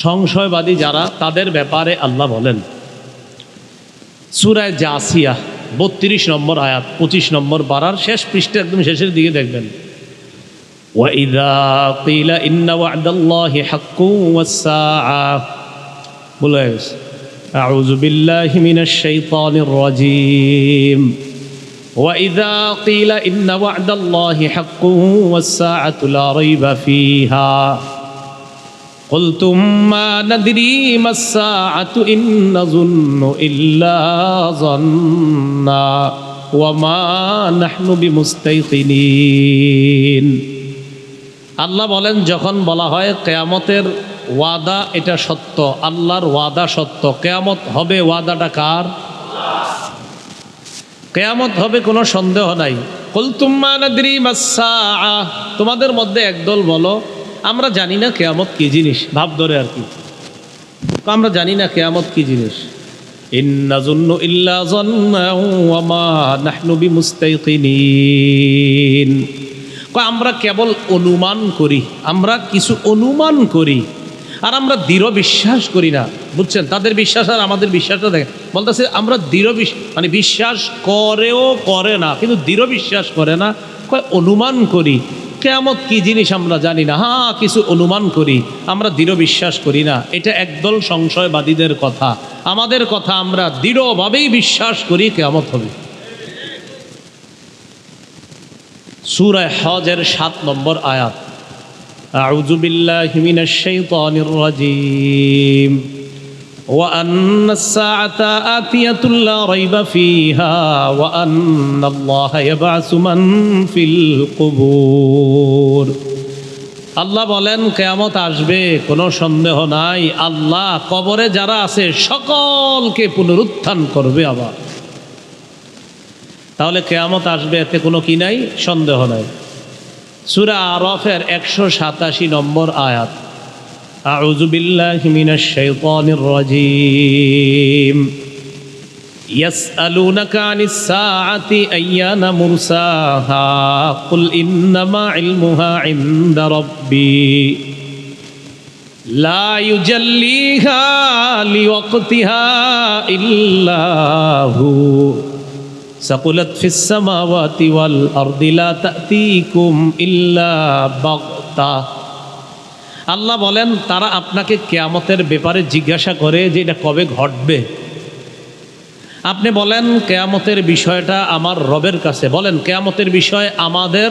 সংশয়বাদী যারা, তাদের ব্যাপারে আল্লাহ বলেন সূরা জাসিয়া ৩২ নম্বর আয়াত ২৫ নম্বর পারার শেষ পৃষ্ঠা, একদম শেষের দিকে দেখবেন, ওয়াইযা কিলা ইন্না ওয়া'দাল্লাহি হাক্কুন ওয়াস-সাআ, বলে গেছে আউযু বিল্লাহি মিনাশ শাইতানির রাজীম, ওয়াইযা কিলা ইন্না ওয়া'দাল্লাহি হাক্কুন ওয়াস-সাআতু লা রাইবা ফিহা قلتم ما ندري ما الساعة إن نظن إلا ظنا وما نحن بمستيقنين। আল্লাহ বলেন যখন বলা হয় কিয়ামতের ওয়াদা এটা সত্য, আল্লাহর ওয়াদা সত্য, কিয়ামত হবে, ওয়াদাটা কার? কিয়ামত হবে, কোনো সন্দেহ নাই। কুলতুম মা নাদরি মাস সাআ, তোমাদের মধ্যে একদল বলো আমরা জানি না কিয়ামত কি জিনিস, ভাব ধরে আর কি, আমরা জানি না কিয়ামত কি জিনিস। ইন নাযুন্নু ইল্লা যান্না ওয়া মা নাহনু বিমুস্তাইকিনিন, আমরা কেবল অনুমান করি, আমরা কিছু অনুমান করি, আর আমরা দৃঢ় বিশ্বাস করি না। বুঝছেন, তাদের বিশ্বাস আর আমাদের বিশ্বাসটা দেখেন, বলতেছে আমরা দৃঢ় মানে বিশ্বাস করেও করে না, কিন্তু দৃঢ় বিশ্বাস করে না, অনুমান করি। কিয়ামত কি জিনিস আমরা জানি না, হ্যাঁ কিছু অনুমান করি, আমরা দৃঢ় বিশ্বাস করি না। এটা একদল সংশয়বাদীদের কথা। আমাদের কথা, আমরা দৃঢ়ভাবেই বিশ্বাস করি কিয়ামত হবে। সূরা হজের ৭ নম্বর আয়াত, আউযু বিল্লাহি মিনাশ শাইতানির রাজীম, ওয়া আন্নাস-সাআতা আতিয়াতুন লা রাইবা ফিহা ওয়া আন্নাল্লাহা ইয়াবআসু মান ফিল কুবুর। আল্লাহ বলেন কিয়ামত আসবে, কোনো সন্দেহ নাই, আল্লাহ কবরে যারা আছে সকলকে পুনরুত্থান করবে আবার। তাহলে কিয়ামত আসবে, এতে কোনো কি নাই, সন্দেহ নাই। সূরা আরাফের ১৮৭ নম্বর আয়াত, আউযু বিল্লাহি মিনাশ শাইতানির রাজীম, ইয়াসআলুনাকা আনিস সাআতি আইয়ানা মুরসাহা কুল ইন্নামা ইলমুহা ইনদা রাব্বি লা ইউজাল্লিহা লিওয়াক্তিহা ইল্লা হু সাকুলাত ফিস সামাওয়াতি ওয়াল আরদি লা তা'তিকুম ইল্লা বাগতা। আল্লাহ বলেন তারা আপনাকে কিয়ামতের ব্যাপারে জিজ্ঞাসা করে যে এটা কবে ঘটবে। আপনি বলেন কিয়ামতের বিষয়টা আমার রবের কাছে, বলেন কিয়ামতের বিষয় আমাদের,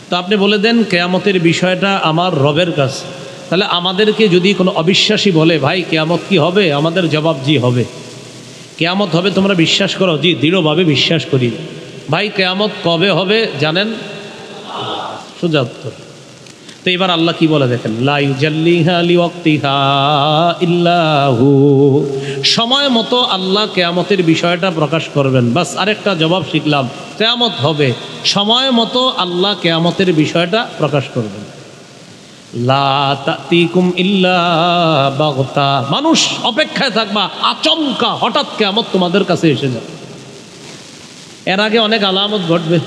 তো আপনি বলে দেন কিয়ামতের বিষয়টা আমার রবের কাছে। তাহলে আমাদেরকে যদি কোনো অবিশ্বাসী বলে ভাই কিয়ামত কি হবে, আমাদের জবাব জি হবে। কিয়ামত হবে তোমরা বিশ্বাস করো? জি দৃঢ়ভাবে বিশ্বাস করি। ভাই কিয়ামত কবে হবে জানেন? সোজা উত্তর। তো এবার আল্লাহ কি বলে দেখেন, লা ইউজাল্লিহা লিওয়াক্তিহা ইল্লা হু, সময় মতো আল্লাহ কিয়ামতের বিষয়টা প্রকাশ করবেন। বাস আরেকটা জবাব শিখলাম, কিয়ামত হবে, সময় মতো আল্লাহ কিয়ামতের বিষয়টা প্রকাশ করবেন। লা তা'তিকুম ইল্লা বাগতা, মানুষ অপেক্ষায় থাকবা, আচমকা হঠাৎ কিয়ামত তোমাদের কাছে এসে যাবে। এর আগে অনেক আলামত ঘটবে,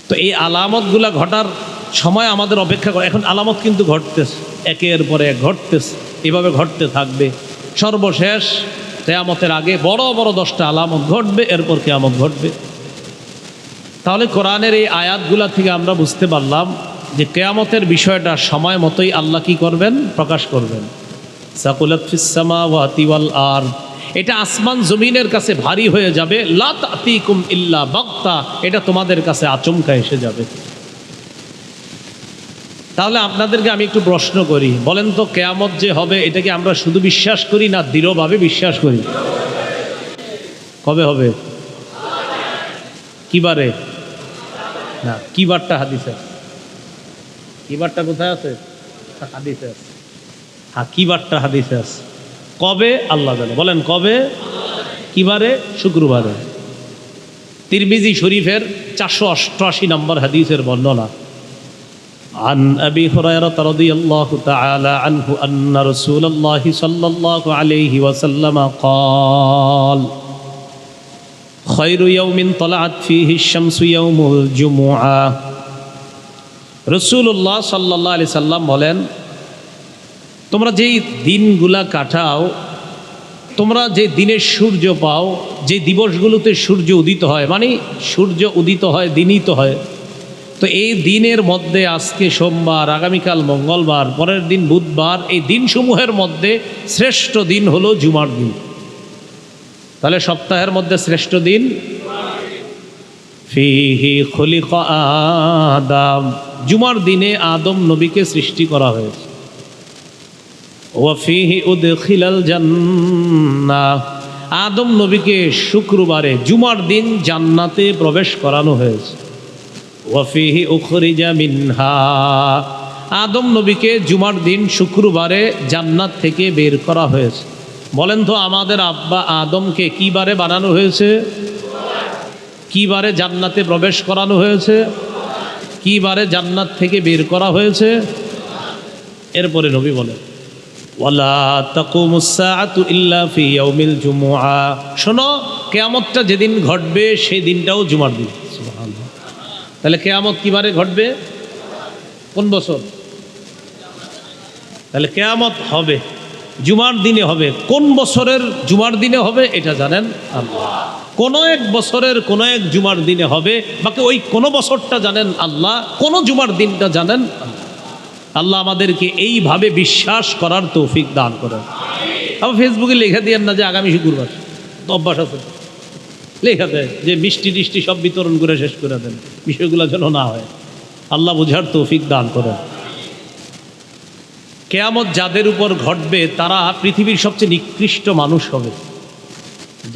তো এই আলামতগুলা ঘটার সময় আমাদের অপেক্ষা করে। এখন আলামত কিন্তু ঘটতেছে, একের পরে এক ঘটতেছে, এভাবে ঘটতে থাকবে। সর্বশেষ কিয়ামতের আগে বড় বড় 10টা আলামত ঘটবে, এরপর কিয়ামত ঘটবে। তাহলে কোরআনের এই আয়াতগুলা থেকে আমরা বুঝতে পারলাম যে কিয়ামতের বিষয়টা সময় মতোই আল্লাহ কি করবেন, প্রকাশ করবেন। সাকুলাত ফিস সামাওয়াতি ওয়াল আরদ, এটা আসমান জমিনের কাছে ভারী হয়ে যাবে। লা তা'তিকুম ইল্লা বাগতা, এটা তোমাদের কাছে আচমকা এসে যাবে। তাহলে আপনাদেরকে আমি একটু প্রশ্ন করি, বলেন তো কিয়ামত যে হবে এটা কি আমরা শুধু বিশ্বাস করি না দৃঢ়ভাবে বিশ্বাস করি? কবে হবে? কিবারে? না, কিবারটা হাদিসে, কিবারটা কোথায় আছে? হাদিসে আছে। হ্যাঁ, কিবারটা হাদিসে আছে। কবে আল্লাহ জানে। বলেন কবে? কিবারে? শুক্রবারে। তিরমিজি শরীফের 488 নম্বর হাদিসের বর্ণনা, عن أبي هريرة رضي الله تعالى عنه أن رسول الله صلى الله عليه وسلم قال خير يوم طلعت فيه الشمس يوم الجمعة। রাসূলুল্লাহ সাল্লাল্লাহু আলাইহি সাল্লাম বলেন তোমরা যেই দিনগুলা কাটাও, তোমরা যে দিনের সূর্য পাও, যে দিবসগুলোতে সূর্য উদিত হয়, মানে সূর্য উদিত হয় দিনই তো হয়, তো এই দিনের মধ্যে আজকে সোমবার, আগামীকাল মঙ্গলবার, পরের দিন বুধবার, এই দিনসমূহের মধ্যে শ্রেষ্ঠ দিন হলো জুমার দিন। তাহলে সপ্তাহের মধ্যে শ্রেষ্ঠ দিন ফিহি খুলিকা আদম, জুমার দিনে আদম নবীকে সৃষ্টি করা হয়েছে। ওয়া ফিহি উদখিলাল জান্নাহ, আদম নবীকে শুক্রবারে জুমার দিন জান্নাতে প্রবেশ করানো হয়েছে। ওয়া ফিহি উখরিজা মিনহা, আদম নবীকে জুমার দিন শুক্রবারে জান্নাত থেকে বের করা হয়েছে। বলেন তো আমাদের আব্বা আদমকে কি বারে বানানো হয়েছে? কি বারে জান্নাতে প্রবেশ করানো হয়েছে? কি বারে জান্নাত থেকে বের করা হয়েছে? এরপরে নবী বলেন ওয়ালা তাকুমুস সাআতু ইল্লা ফি ইয়াউমিল জুমুআ, শোনো কিয়ামতটা যেদিন ঘটবে সেই দিনটাও জুমার দিন। সুবহানাল্লাহ। তাহলে কিয়ামত কি বারে ঘটবে? কোন বছর? তাহলে কিয়ামত হবে জুমার দিনে হবে। কোন বছরের জুমার দিনে হবে এটা জানেন আল্লাহ। কোনো এক বছরের কোনো এক জুমার দিনে হবে, বাকি ওই কোনো বছরটা জানেন আল্লাহ, কোনো জুমার দিনটা জানেন আল্লাহ। আল্লাহ আমাদেরকে এইভাবে বিশ্বাস করার তৌফিক দান করেন। আবার ফেসবুকে লেখা দিয়েন না যে আগামী শুক্রবার, তো অভ্যাস আছে, লেখা দেয় যে মিষ্টি টিষ্টি সব বিতরণ করে শেষ করে দেন, বিষয়গুলো যেন না হয়। আল্লাহ বুঝার তৌফিক দান করেন। কিয়ামত যাদের উপর ঘটবে তারা পৃথিবীর সবচেয়ে নিকৃষ্ট মানুষ হবে।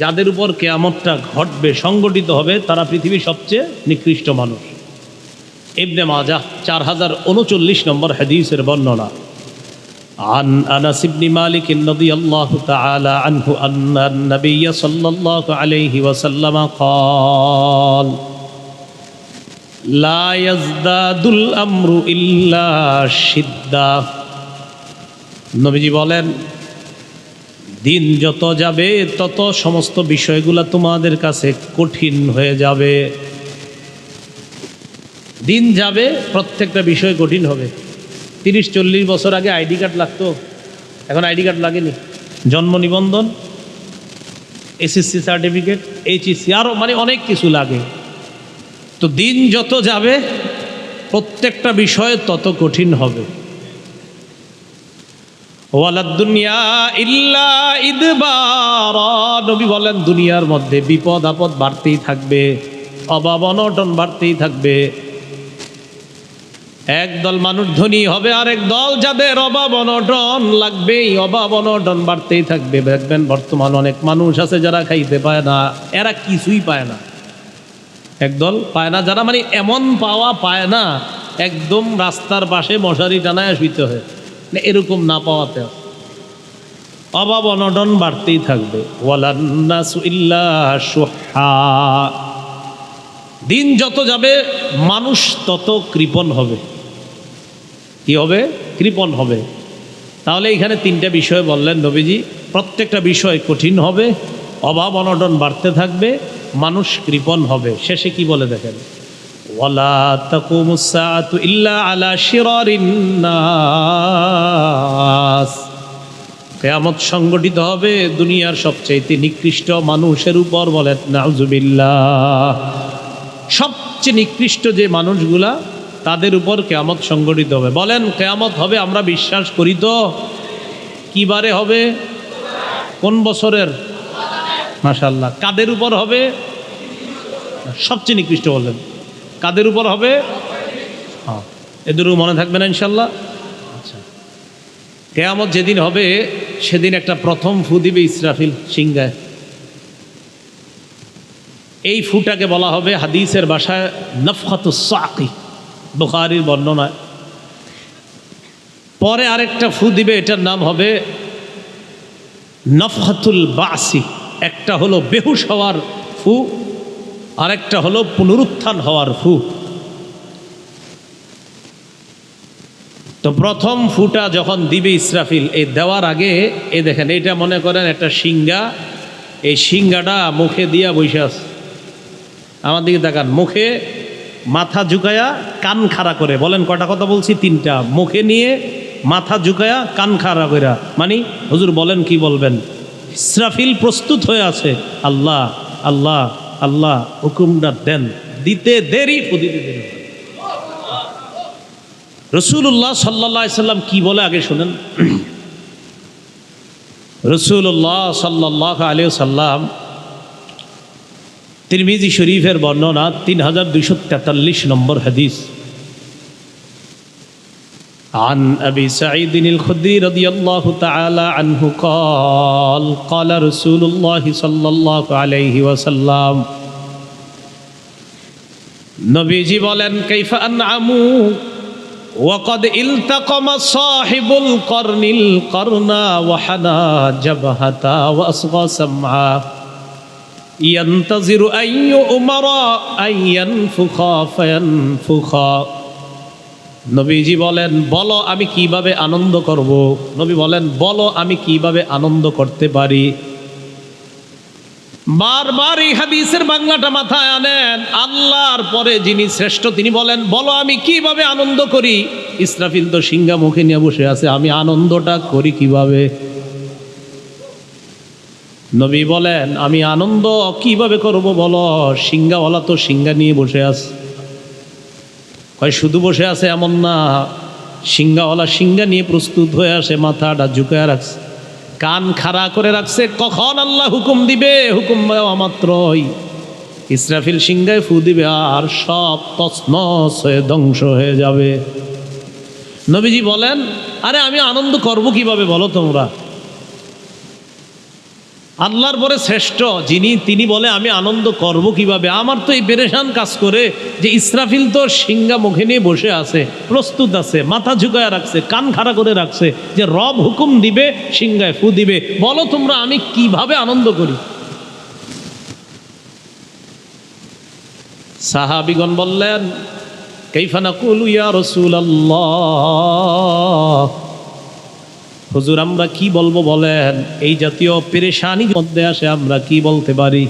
যাদের উপর কিয়ামতটা ঘটবে, সংগঠিত হবে, তারা পৃথিবীর সবচেয়ে নিকৃষ্ট মানুষ। ইবনে মাজাহ 4039 নম্বর হাদিসের বর্ণনা। আন আনাস ইবনে মালিক রাদিয়াল্লাহু তাআলা আনহু আন্না নবী সাল্লাল্লাহু আলাইহি ওয়াসাল্লাম قال লা ইয়াজদাদুল আমরু ইল্লা শিদ্দা, নবীজি বলেন দিন যত যাবে তত সমস্ত বিষয়গুলো তোমাদের কাছে কঠিন হয়ে যাবে। দিন যাবে প্রত্যেকটা বিষয় কঠিন হবে। 30-40 বছর আগে আইডি কার্ড লাগতো, এখন আইডি কার্ড লাগেনি। জন্ম নিবন্ধন, এসএসসি সার্টিফিকেট, এইচএসসি, আরও মানে অনেক কিছু লাগে। তো দিন যত যাবে প্রত্যেকটা বিষয় তত কঠিন হবে। ওয়ালাদ দুনিয়া ইল্লা ইদবারা, নবী বলেন দুনিয়ার মধ্যে বিপদ আপদ বাড়তেই থাকবে, অভাব অনটন বাড়তেই থাকবে। একদল মানুষ ধনী হবে, আরেক দল যাদের অভাব অনটন লাগবেই, অভাব অনটন বাড়তেই থাকবে। দেখবেন বর্তমান অনেক মানুষ আছে যারা খাইতে পায় না, এরা কিছুই পায় না। একদল পায় না যারা, মানে এমন পাওয়া পায় না একদম রাস্তার পাশে মশারি টানায় শুইতে হয়, এরকম না পাওয়াতে অভাব অনটন বাড়তেই থাকবে। ওয়ালান্নাসু ইল্লা শুহা, দিন যত যাবে মানুষ তত কৃপণ হবে। কি হবে? কৃপণ হবে। তাহলে এখানে 3টা বিষয় বললেন নবীজি, প্রত্যেকটা বিষয় কঠিন হবে, অভাব অনটন বাড়তে থাকবে, মানুষ কৃপণ হবে। শেষে কি বলে দেখেন, ওয়ালা তাকুমুস সাআতু ইল্লা আলা শিরারিন নাস, কিয়ামত সংগঠিত হবে দুনিয়ার সবচেয়ে নিকৃষ্ট মানুষের উপর। বলেন নাউজুবিল্লাহ। সবচেয়ে নিকৃষ্ট যে মানুষগুলা তাদের উপর কিয়ামত সংগঠিত হবে। বলেন কিয়ামত হবে আমরা বিশ্বাস করি তো? কি বারে হবে? কোন বছরের? মাশাআল্লাহ। কাদের উপর হবে? সবচেয়ে নিকৃষ্ট বলেন কাদের উপর হবে? হ্যাঁ, এদের মনে থাকবে না ইনশাল্লাহ। আচ্ছা, কিয়ামত যেদিন হবে সেদিন একটা প্রথম ফু দিবে ইসরাফিল সিংহায়। এই ফুটাকে বলা হবে হাদিসের ভাষায় নফখাতুস সাকি, বুখারীর বর্ণনায়। পরে আরেকটা ফু দিবে, এটার নাম হবে নফখাতুল বাসি। একটা হলো বেহুশ হওয়ার ফু, আরেকটা হলো পুনরুত্থান হওয়ার ফু। তো প্রথম ফুটা যখন দিবে ইসরাফিল, এই দেওয়ার আগে এই দেখেন, এটা মনে করেন একটা সিংহা, এই সিংহাটা মুখে দিয়া বসে আছে। আমার দিকে তাকান, মুখে মাথা ঝুঁকায়া কান খাড়া করে। বলেন কটা কথা বলছি? 3টা। মুখে নিয়ে মাথা ঝুঁকায়া কান খাড়া কইরা, মানে হুজুর বলেন কি বলবেন। ইসরাফিল প্রস্তুত হয়ে আছে, আল্লাহ আল্লাহ আল্লাহ হুকুমটা দেন, দিতে দেরি দিতে দেরি। রাসূলুল্লাহ সাল্লাল্লাহু আলাইহি সাল্লাম কি বলে আগে শুনেন। রাসূলুল্লাহ সাল্লাল্লাহু আলাইহি সাল্লাম, তিরমিজি শরীফের বর্ণনা 3243 নম্বর হাদিস। عن أبي سعيد الخدري رضي الله تعالى عنه قال قال رسول الله صلى الله عليه وسلم নবীজি বলেন, কাইফা আনআমু وقد التقم صاحب القرن القرن وحنى جبهتا وأصغى سمعا ينتظر أن يؤمر أن ينفخ فينفخا। নবীজি বলেন, বলো আমি কিভাবে আনন্দ করব। নবী বলেন, বলো আমি কিভাবে আনন্দ করতে পারি। বারবার এই হাদিসের বাংলাটা মাথায় আনেন। আল্লাহর পরে যিনি শ্রেষ্ঠ তিনি বলেন, বলো আমি কিভাবে আনন্দ করি। ইসরাফিল তো সিংহা মুখে নিয়ে বসে আছে, আমি আনন্দটা করি কিভাবে। নবী বলেন, আমি আনন্দ কিভাবে করব বলো। সিংহাওয়ালা তো সিংহা নিয়ে বসে আছে। কয় শুধু বসে আছে এমন না, সিংহাওয়ালা সিংহা নিয়ে প্রস্তুত হয়ে আসে, মাথাটা ঝুঁকায় রাখছে, কান খাড়া করে রাখছে, কখন আল্লাহ হুকুম দিবে। হুকুম দেওয়া মাত্রই ইসরাফিল সিংহায় ফু দিবে, আর সব তছনছ হয়ে ধ্বংস হয়ে যাবে। নবীজি বলেন, আরে আমি আনন্দ করব কিভাবে বলো তোমরা। আল্লাহর পরে শ্রেষ্ঠ যিনি তিনি বলে আমি আনন্দ করব কিভাবে। আমার তো এই পেরেশান কাজ করে যে ইসরাফিল তো সিংহা মুখে নিয়ে বসে আছে, প্রস্তুত আছে, মাথা ঝুঁকায় রাখছে, কান খাড়া করে রাখছে, যে রব হুকুম দিবে, সিংহায় ফু দিবে। বলো তোমরা আমি কিভাবে আনন্দ করি। সাহাবীগণ বললেন, কাইফা নাকুলু ইয়া রাসূলুল্লাহ, হুজুর আমরা কি বলবো বলেন। এই জাতীয় পেরেশানির মধ্যে আসে আমরা কি বলতে পারি।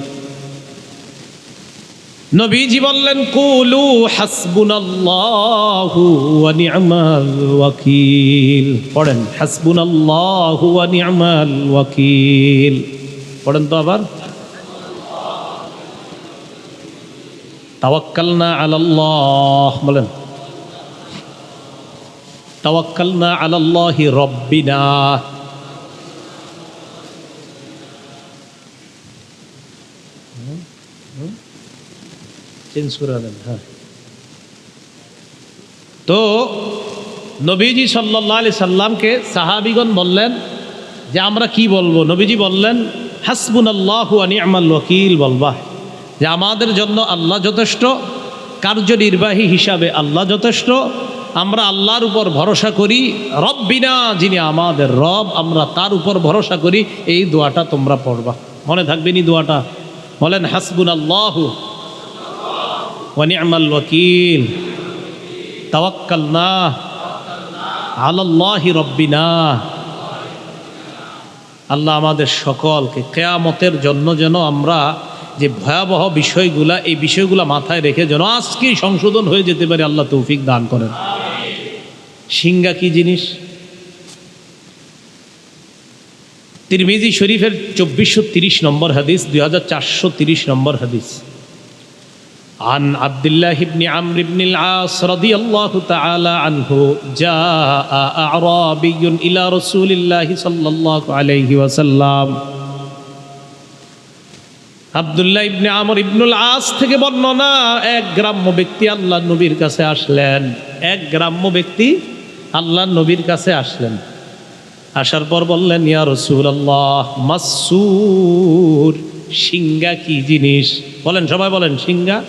নবীজি বললেন, কুলু হাসবুনাল্লাহু ওয়া নি'মাল ওয়াকিল। পড়েন হাসবুনাল্লাহু ওয়া নি'মাল ওয়াকিল। পড়েন তো আবার, তাওয়াক্কালনা আলাল্লাহ। বলেন তাওয়াক্কালনা আলাল্লাহি রাব্বিনা। চেঞ্জ করে দেন। হ্যাঁ, তো নবীজি সাল্লাল্লাহু আলাইহি সাল্লামকে সাহাবীগণ বললেন যে আমরা কি বলবো। নবীজি বললেন, হাসবুনাল্লাহু ওয়া নি'মাল ওয়াকিল বলবা, যে আমাদের জন্য আল্লাহ যথেষ্ট, কার্যনির্বাহী হিসাবে আল্লাহ যথেষ্ট। আমরা আল্লাহর উপর ভরসা করি। রব্বিনা, যিনি আমাদের রব, আমরা তার উপর ভরসা করি। এই দোয়াটা তোমরা পড়বা, মনে থাকবে নি দোয়াটা। বলেন হাসবুনাল্লাহু ওয়া নি'মাল ওয়াকিল, তাওয়াক্কালনা আলাল্লাহি রব্বিনা। আল্লাহ আমাদের সকলকে কিয়ামতের জন্য যেন আমরা যে ভয়াবহ বিষয়গুলা, এই বিষয়গুলা মাথায় রেখে যেন আজকেই সংশোধন হয়ে যেতে পারে, আল্লাহ তৌফিক দান করেন। সিংহা কি জিনিস? তিরমিজি শরীফের 2430 নম্বর হাদিস, 2430 নম্বর হাদিস। عن عبد الله بن عمرو بن العاص رضي الله تعالى عنه جاء أعرابي إلى رسول الله صلى الله عليه وسلم। আব্দুল্লাহ ইবনে আমর ইবনুল আস থেকে বর্ণনা, এক গ্রাম্য ব্যক্তি আল্লাহর নবীর কাছে আসলেন। এক গ্রাম্য ব্যক্তি আল্লাহর নবীর কাছে আসলেন। আসার পর বললেন, ইয়া রাসূলুল্লাহ, মাসসুর, সিংহা কি জিনিস? বলেন সবাই, বলেন সিংহা।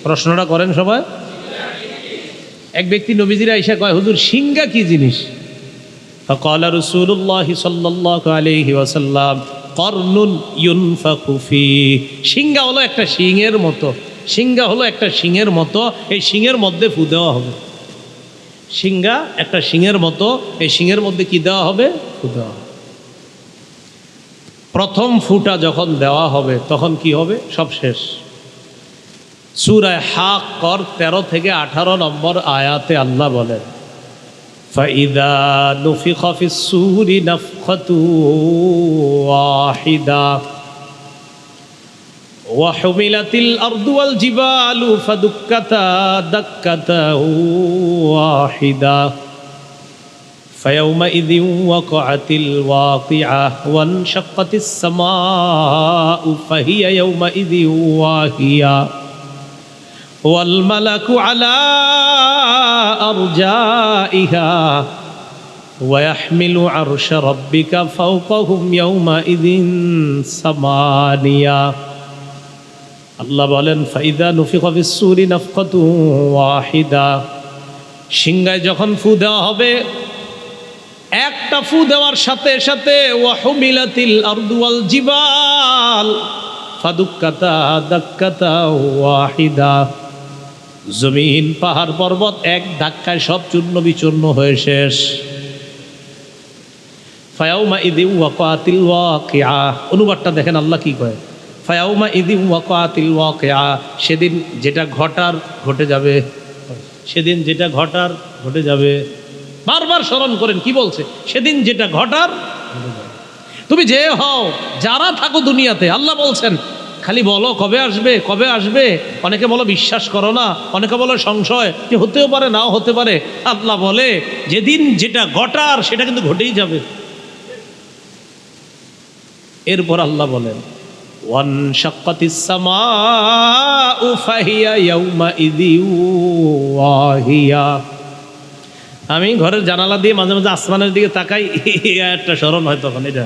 প্রশ্নটা করেন সবাই। এক ব্যক্তি নবীজির আইসা কয়, হুজুর সিংহা কি জিনিস? ফাকালা রাসূলুল্লাহ সাল্লাল্লাহু আলাইহি ওয়াসাল্লাম, কর্নুন ইউনফাকু ফি। সিংহা হলো একটা শিংয়ের মতো, সিংহা হলো একটা শিংয়ের মতো, এই শিংয়ের মধ্যে ফু দেওয়া হবে। সিংহা একটা শিংয়ের মতো, এই শিংয়ের মধ্যে কি দেওয়া হবে? ফু দেওয়া হবে। প্রথম ফুটা যখন দেওয়া হবে তখন কি হবে? সব শেষ। সূরা হাক্কর 13 থেকে 18 নম্বর আয়াতে আল্লাহ বলেন, فإذا نفخ في الصور نفخة واحدة وحملت الأرض والجبال فدكتا دكة واحدة فيومئذ وقعت الواقعة وانشقت السماء فهي يومئذ واهية والملك على أرجائها ويحمل عرش ربك فوقهم يومئذ ثمانية আল্লাহ বলেন ফাইদা নুফিখা ফিস-সূরি নাফকাতুন ওয়াহিদা, সিংহায় যখন ফু দেওয়া হবে, একটা ফু দেওয়ার সাথে সাথে ওয়াহুমিলাতিল আরদু ওয়াল জিবাল ফাদুক্কাতা দাক্কাতা ওয়াহিদা, জমিন পাহাড় পর্বত এক ধাক্কায় সব চূর্ণ বিচূর্ণ হয়ে শেষ। ফায়াউমা ইযি ওয়াকাতিল ওয়াকিআ, অনুবাদটা দেখেন আল্লাহ কি কয়, ফায়াউমা ইযি ওয়াকাতিল ওয়াকিআ, সেদিন যেটা ঘটার ঘটে যাবে, সেদিন যেটা ঘটার ঘটে যাবে। বারবার স্মরণ করেন কি বলছে, সেদিন যেটা ঘটার ঘটে যাবে। তুমি যে হও, যারা থাকো দুনিয়াতে, আল্লাহ বলছেন খালি বলো কবে আসবে কবে আসবে। অনেকে বলো বিশ্বাস করো না, অনেকে বলো সংশয় যে হতেও পারে নাও হতে পারে। আল্লাহ বলে যেদিন যেটা ঘটার সেটা কিন্তু ঘটেই যাবে। এরপর আল্লাহ বলেন ওয়ানশাক্কাতিস সামাউ ফাহিয়া ইয়াউমাইযি ওয়াহিয়া। আমি ঘরের জানালা দিয়ে মাঝে মাঝে আসমানের দিকে তাকাই, একটা স্মরণ হয় তখন এটা,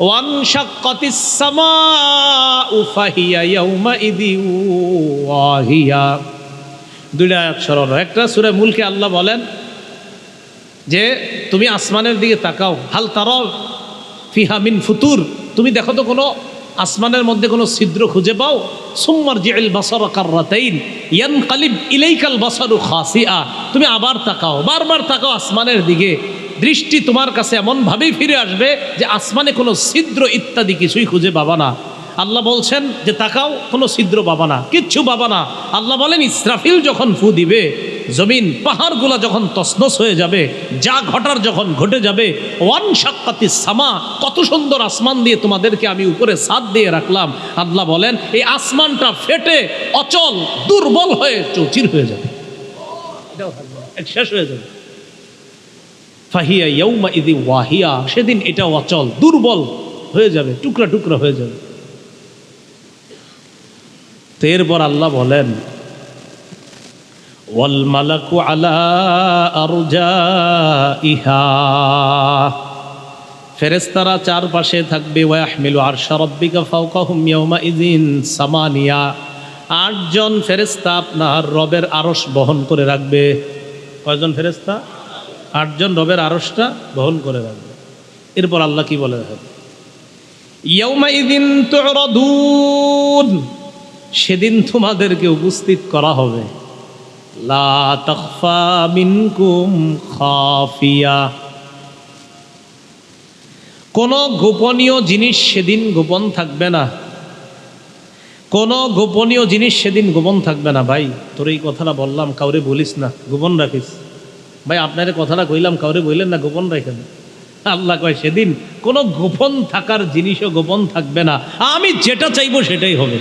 ওয়ানশাক্কাতিস সামাউ ফাহিয়া ইয়াউমাইযি ওয়াহিয়া। দুইটা আয়াত স্মরণ হয়। একটা সূরা মুলকে আল্লাহ বলেন যে তুমি আসমানের দিকে তাকাও, হাল তারাও ফিহা মিন ফুতুর, তুমি দেখো তো কোনো আসমানের মধ্যে কোনো ছিদ্র খুঁজে পাও। সুম্মারজিউল বাসারা কাররাতাইন ইয়ানকালিব ইলাইকাল বাসারু খাসিআ, তুমি আবার তাকাও, বারবার তাকাও আসমানের দিকে, দৃষ্টি তোমার কাছে এমনভাবেই ফিরে আসবে যে আসমানে কোনো ছিদ্র ইত্যাদি কিছুই খুঁজে পাবা না। আল্লাহ বলছেন যে তাকাও, কোনো ছিদ্র পাবা না, কিচ্ছু পাবা না। আল্লাহ বলেন ইসরাফিল যখন ফু দিবে, জমিন পাহাড়গুলো যখন তছনছ হয়ে যাবে, যা ঘটার যখন ঘটে যাবে, ওয়ানশাক্কাতিস সামা, কত সুন্দর আসমান দিয়ে তোমাদেরকে আমি উপরে ছাদ দিয়ে রাখলাম। আল্লাহ বলেন এই আসমানটা ফেটে অচল দুর্বল হয়ে চৌচির হয়ে যাবে, শেষ হয়ে যাবে। ফাহিয়া ইয়াউমাইযি ওয়াহিয়া, সেদিন এটা অচল দুর্বল হয়ে যাবে, টুকরা টুকরা হয়ে যাবে। তো এরপর আল্লাহ বলেন ওয়াল মালাকু আলা আরজাইহা, ফেরেশতারা চারপাশে থাকবে। ওয়া ইয়াহমিলু আরশা রাব্বিকা ফাওকাহুম ইয়াউমাইযিন সামানিয়া, 8 জন ফেরেশতা আপনার রবের আরশ বহন করে রাখবে। কয়জন ফেরেশতা? 8 জন রবের আরশটা বহন করে রাখবে। এরপর আল্লাহ কি বলে রাখবে, ইয়াউমাইযিন তু'রাদুন, সেদিন তোমাদেরকে উপস্থিত করা হবে। লা তাখফা মিনকুম খাফিয়া, কোনো গোপনীয় জিনিস সেদিন গোপন থাকবে না, কোনো গোপনীয় জিনিস সেদিন গোপন থাকবে না। ভাই তোর এই কথাটা বললাম, কাউরে বলিস না, গোপন রাখিস। ভাই আপনার কথাটা কইলাম, কাউরে বললেন না, গোপন রাখেন। আল্লাহ কয় সেদিন কোনো গোপন থাকার জিনিসও গোপন থাকবে না, আমি যেটা চাইবো সেটাই হবে।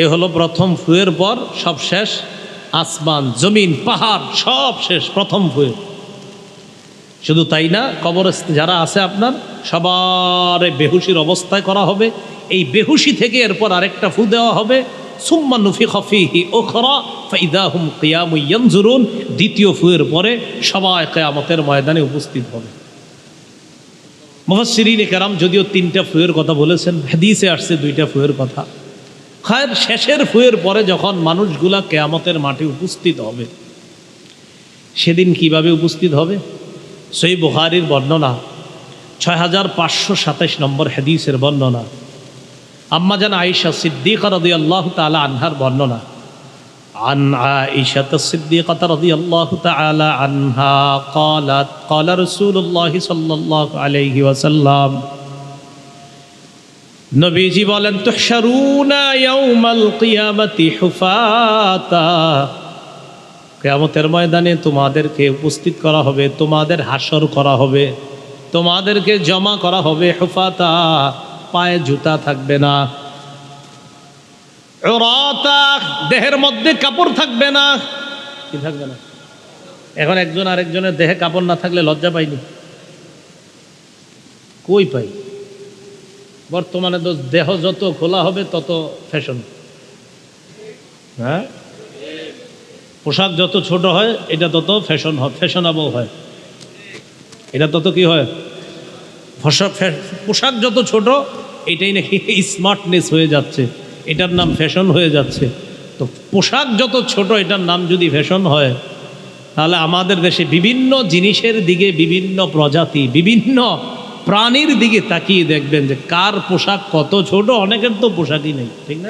এ হলো প্রথম ফুয়ের পর সব শেষ, আসমান জমিন পাহাড় সব শেষ প্রথম ফুয়ে। শুধু তাই না, কবরস্থানে যারা আছে আপনার সবার বেহুশির অবস্থায় করা হবে। এই বেহুশি থেকে এরপর আরেকটা ফু দেওয়া হবে, সুম্মা নুফিখা ফীহি উখরা ফাইদা হুম কিয়ামুন ইয়ানজুরুন, দ্বিতীয় ফুয়ের পরে সবাই কিয়ামতের ময়দানে উপস্থিত হবে। মুফাসসিরিনে কেরাম যদিও 3টা ফুয়ের কথা বলেছেন, হাদিসে আসছে 2টা ফুয়ের কথা। খায়ের শেষের ফুয়ের পরে যখন মানুষগুলা কিয়ামতের মাঠে উপস্থিত হবে, সেদিন কিভাবে উপস্থিত হবে? সহিহ বুখারীর বর্ণনা, 6527 নম্বর হাদিসের বর্ণনা, আম্মা জান আয়েশা সিদ্দিকা রাদিয়াল্লাহু তাআলা আনহার বর্ণনা। আন আয়েশা সিদ্দিকা রাদিয়াল্লাহু তাআলা আনহা قالت قال رسول الله صلى الله عليه وسلم, নবীজি বলেন তুহশারুনা ইয়াউমাল কিয়ামাতি হুফাতা কিয়ামতের ময়দানে তোমাদেরকে উপস্থিত করা হবে, তোমাদের হাসর করা হবে, তোমাদেরকে জমা করা হবে হুফাতা, পায়ে জুতা থাকবে না, উরাতা, দেহের মধ্যে কাপড় থাকবে না। কি থাকবে না? এখন একজন আরেকজনের দেহে কাপড় না থাকলে লজ্জা পাইনি? কই পাই? বর্তমানে তো দেহ যত খোলা হবে তত ফ্যাশন। হ্যাঁ, পোশাক যত ছোট হয় এটা তত ফ্যাশন হয়, ফ্যাশনেবল হয়। এটা তত কি হয়? পোশাক যত ছোট এটাই নাকি স্মার্টনেস হয়ে যাচ্ছে, এটার নাম ফ্যাশন হয়ে যাচ্ছে। তো পোশাক যত ছোট এটার নাম যদি ফ্যাশন হয়, তাহলে আমাদের দেশে বিভিন্ন জিনিসের দিকে, বিভিন্ন প্রজাতি, বিভিন্ন প্রাণীর দিকে তাকিয়ে দেখবেন যে কার পোশাক কত ছোট। অনেকের তো পোশাকই নেই, ঠিক না?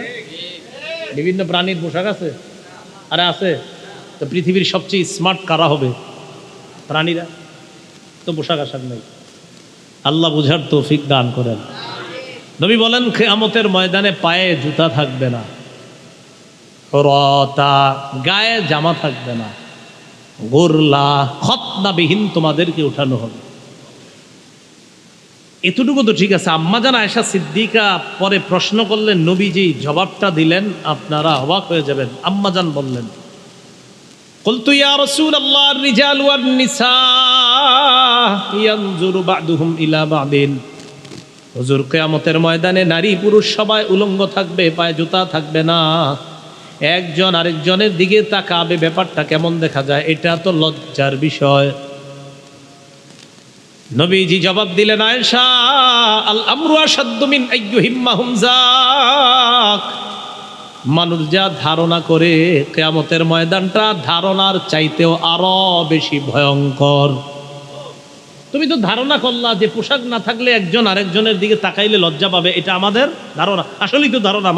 বিভিন্ন প্রাণীর পোশাক আছে, আরে আছে। তো পৃথিবীর সবচেয়ে স্মার্ট কারা হবে? প্রাণীরা। তো পোশাক আশাক নেই। আল্লাহ বুঝার তৌফিক দান করেন। নবী বলেন কিয়ামতের ময়দানে পায়ে জুতা থাকবে না, রতা, গায়ে জামা থাকবে না, গোরলা, খতনাবিহীন তোমাদেরকে উঠানো হবে। এতটুকু তো ঠিক আছে। আম্মাজান আয়েশা সিদ্দিকা পরে প্রশ্ন করলেন, নবীজি জবাবটা দিলেন, আপনারা অবাক হয়ে যাবেন। আম্মাজান বললেন, কুলতু ইয়া রাসূলুল্লাহ আর-রিজাল ওয়ান-নিসা ইয়ানজুরু বা'দুহুম ইলা বা'দিন। হুজুর, কিয়ামতের ময়দানে নারী পুরুষ সবাই উলঙ্গ থাকবে, পায়ে জুতা থাকবে না, একজন আরেকজনের দিকে তাকাবে। ব্যাপারটা কেমন দেখা যায়? এটা তো লজ্জার বিষয়। নবীজি জবাব দিলেন, আয়েশা, আল আমরু আশাদ্দু মিন আইয়ুহিম্মাহুম যাক। মানুষ যা ধারণা করে কিয়ামতের ময়দানটা ধারণার চাইতেও আরো বেশি ভয়ঙ্কর। তুমি তো ধারণা করলা যে পোশাক না থাকলে একজন আরেকজনের দিকে তাকাইলে লজ্জা পাবে, এটা আমাদের ধারণা। আসলেই তো ধারণা,